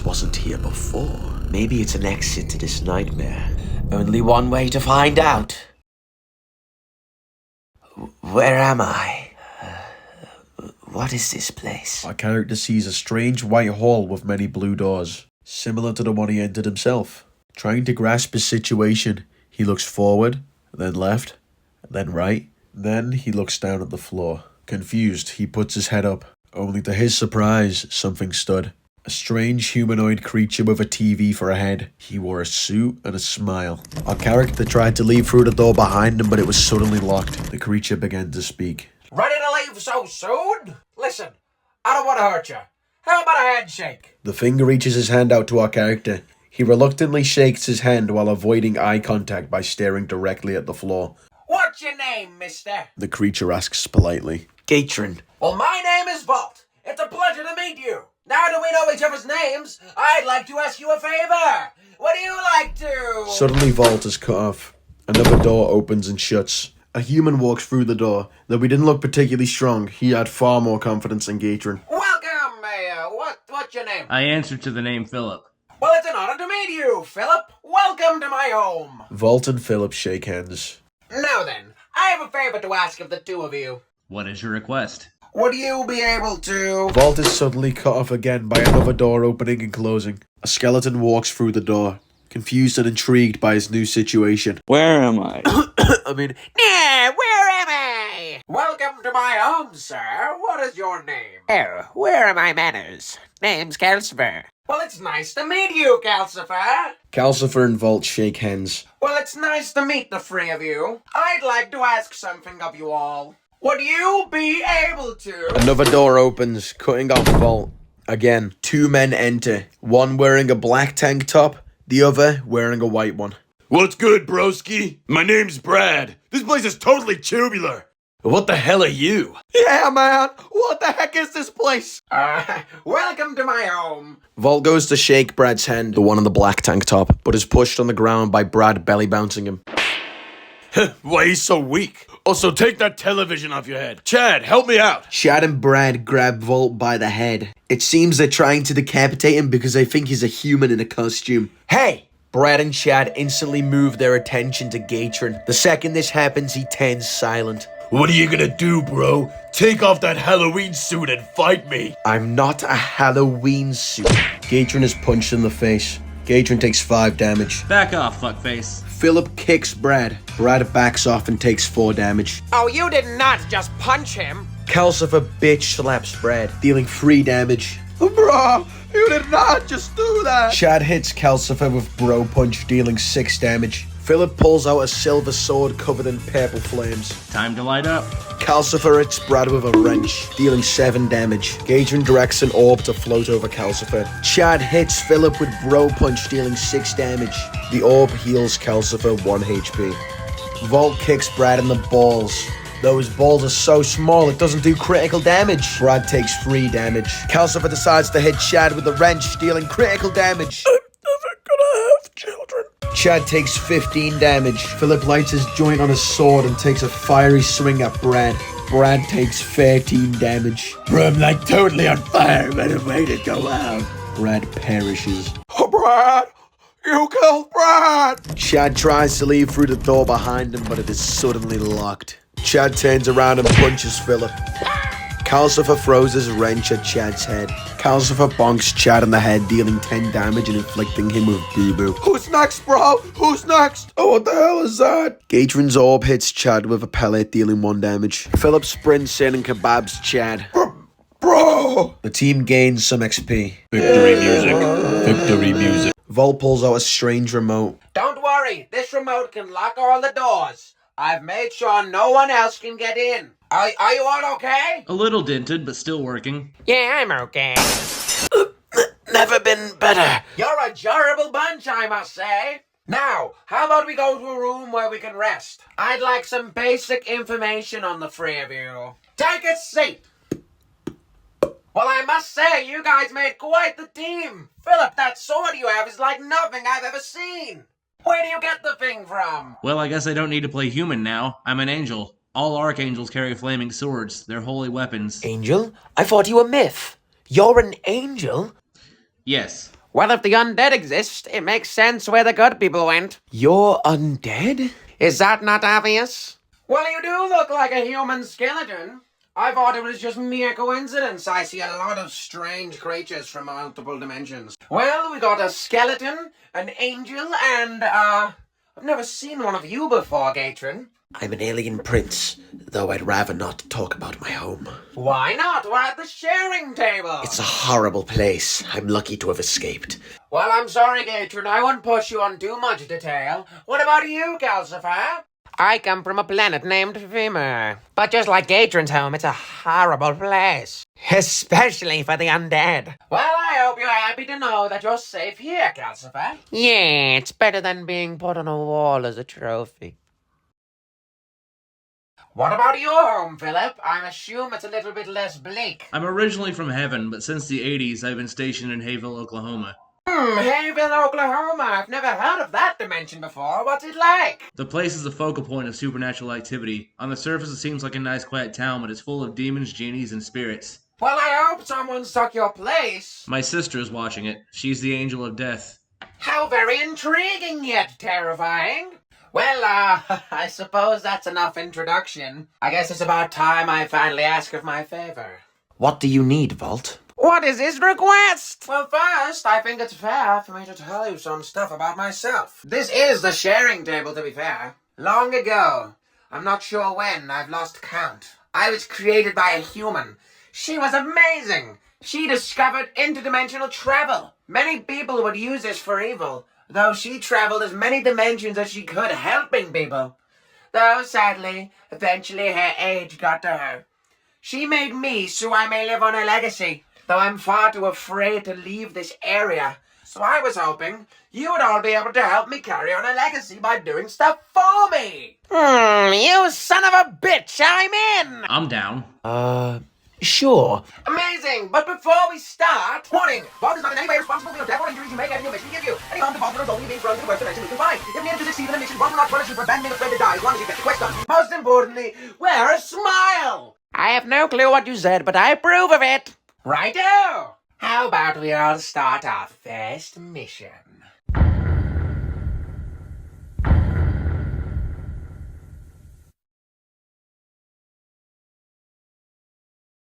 wasn't here before. Maybe it's an exit to this nightmare. Only one way to find out. Where am I? What is this place? Our character sees a strange white hall with many blue doors, similar to the one he entered himself. Trying to grasp his situation, he looks forward, then left, then right. Then he looks down at the floor. Confused, he puts his head up. Only to his surprise, something stood. A strange humanoid creature with a TV for a head. He wore a suit and a smile. Our character tried to leave through the door behind him, but it was suddenly locked. The creature began to speak. Ready to leave so soon? Listen, I don't want to hurt you. How about a handshake? The finger reaches his hand out to our character. He reluctantly shakes his hand while avoiding eye contact by staring directly at the floor. What's your name, mister? The creature asks politely. Gatron. Well, my name is Vault. It's a pleasure to meet you. Now that we know each other's names, I'd like to ask you a favor. Would you like to? Suddenly, Vault is cut off. Another door opens and shuts. A human walks through the door. Though he didn't look particularly strong, he had far more confidence than Gatron. Welcome, Mayor. What's your name? I answer to the name Philip. Well, it's an honor to meet you, Philip. Welcome to my home. Vault and Philip shake hands. Now then, I have a favor to ask of the two of you. What is your request? Would you be able to... Vault is suddenly cut off again by another door opening and closing. A skeleton walks through the door, confused and intrigued by his new situation. Where am I? Yeah, where am I? Welcome to my home, sir. What is your name? Oh, where are my manners? Name's Calcifer. Well, it's nice to meet you, Calcifer. Calcifer and Vault shake hands. Well, it's nice to meet the three of you. I'd like to ask something of you all. Would you be able to... Another door opens, cutting off Vault. Again, two men enter, one wearing a black tank top, the other wearing a white one. What's good, broski? My name's Brad. This place is totally tubular. What the hell are you? Yeah, man! What the heck is this place? Welcome to my home. Vault goes to shake Brad's hand, the one in the black tank top, but is pushed on the ground by Brad belly bouncing him. Why, he's so weak. Also, take that television off your head. Chad, help me out. Chad and Brad grab Vault by the head. It seems they're trying to decapitate him because they think he's a human in a costume. Hey! Brad and Chad instantly move their attention to Gatron. The second this happens, he turns silent. What are you gonna do, bro? Take off that Halloween suit and fight me. I'm not a Halloween suit. Gatron is punched in the face. Gatron takes 5 damage. Back off, fuckface. Philip kicks Brad. Brad backs off and takes 4 damage. Oh, you did not just punch him. Calcifer bitch slaps Brad, dealing 3 damage. Bro, you did not just do that. Chad hits Calcifer with bro punch, dealing 6 damage. Philip pulls out a silver sword covered in purple flames. Time to light up. Calcifer hits Brad with a wrench, dealing 7 damage. Gatron directs an orb to float over Calcifer. Chad hits Philip with bro punch, dealing 6 damage. The orb heals Calcifer 1 HP. Vault kicks Brad in the balls. Though his balls are so small, it doesn't do critical damage. Brad takes 3 damage. Calcifer decides to hit Chad with a wrench, dealing critical damage. I'm never gonna have children. Chad takes 15 damage. Philip lights his joint on his sword and takes a fiery swing at Brad. Brad takes 13 damage. Bro, I'm like totally on fire. Better way to go out. Brad perishes. Oh, Brad! You killed Brad! Chad tries to leave through the door behind him, but it is suddenly locked. Chad turns around and punches Philip. Calcifer throws his wrench at Chad's head. Calcifer bonks Chad in the head, dealing 10 damage and inflicting him with boo-boo. Who's next, bro? Who's next? Oh, what the hell is that? Gatron's orb hits Chad with a pellet, dealing 1 damage. Philip sprints in and kebabs Chad. Bro! The team gains some XP. Victory music. Victory music. Vault pulls out a strange remote. Don't worry, this remote can lock all the doors. I've made sure no one else can get in. Are you all okay? A little dented, but still working. Yeah, I'm okay. Never been better. You're a durable bunch, I must say. Now, how about we go to a room where we can rest? I'd like some basic information on the three of you. Take a seat. Well, I must say, you guys made quite the team. Philip, that sword you have is like nothing I've ever seen. Where do you get the thing from? Well, I guess I don't need to play human now. I'm an angel. All archangels carry flaming swords. They're holy weapons. Angel? I thought you were myth. You're an angel? Yes. Well, if the undead exist, it makes sense where the good people went. You're undead? Is that not obvious? Well, you do look like a human skeleton. I thought it was just mere coincidence. I see a lot of strange creatures from multiple dimensions. Well, we got a skeleton, an angel, and, I've never seen one of you before, Gatrin. I'm an alien prince, though I'd rather not talk about my home. Why not? We're at the sharing table. It's a horrible place. I'm lucky to have escaped. Well, I'm sorry, Gatrin. I won't push you on too much detail. What about you, Calcifer? I come from a planet named Femur. But just like Gatrin's home, it's a horrible place. Especially for the undead. Well, I hope you're happy to know that you're safe here, Calcifer. Yeah, it's better than being put on a wall as a trophy. What about your home, Philip? I assume it's a little bit less bleak. I'm originally from heaven, but since the 80s, I've been stationed in Hayville, Oklahoma. Hayville, Oklahoma. I've never heard of that dimension before. What's it like? The place is the focal point of supernatural activity. On the surface, it seems like a nice, quiet town, but it's full of demons, genies, and spirits. Well, I hope someone took your place. My sister is watching it. She's the angel of death. How very intriguing yet terrifying. Well, I suppose that's enough introduction. I guess it's about time I finally ask of my favor. What do you need, Vault? What is his request? Well, first, I think it's fair for me to tell you some stuff about myself. This is the sharing table, to be fair. Long ago, I'm not sure when, I've lost count, I was created by a human. She was amazing. She discovered interdimensional travel. Many people would use this for evil, though she traveled as many dimensions as she could, helping people. Though, sadly, eventually her age got to her. She made me so I may live on her legacy, though I'm far too afraid to leave this area. So I was hoping you would all be able to help me carry on her legacy by doing stuff for me. You son of a bitch, I'm in! I'm down. Sure. Amazing, but before we start... Warning! Bob is not in any way responsible for your death or injuries you may get in your mission give you. Any harm to Bob will only be thrown to the worst dimension we can find. If needed to succeed in the mission, Bob will not punish you for abandoning a friend to die as long as you get the quest done. Most importantly, wear a smile! I have no clue what you said, but I approve of it. Righto! How about we all start our first mission?